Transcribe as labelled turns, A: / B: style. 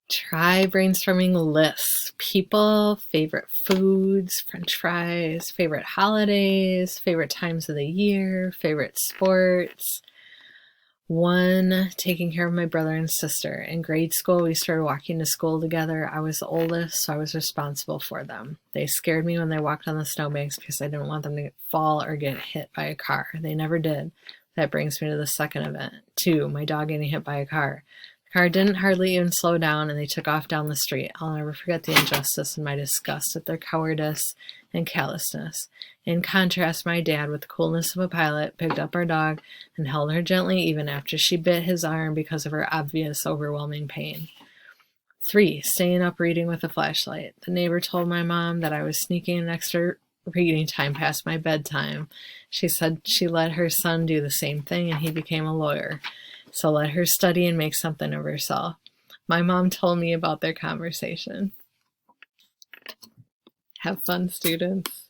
A: Try brainstorming lists. People, favorite foods, french fries, favorite holidays, favorite times of the year, favorite sports. 1, taking care of my brother and sister. In grade school, we started walking to school together. I was the oldest, so I was responsible for them. They scared me when they walked on the snowbanks because I didn't want them to fall or get hit by a car. They never did. That brings me to the second event. 2, my dog getting hit by a car. The car didn't hardly even slow down, and they took off down the street. I'll never forget the injustice and my disgust at their cowardice and callousness. In contrast, my dad, with the coolness of a pilot, picked up our dog and held her gently even after she bit his arm because of her obvious, overwhelming pain. 3, staying up reading with a flashlight. The neighbor told my mom that I was sneaking an extra reading time past my bedtime. She said she let her son do the same thing and he became a lawyer. So let her study and make something of herself. My mom told me about their conversation. Have fun, students.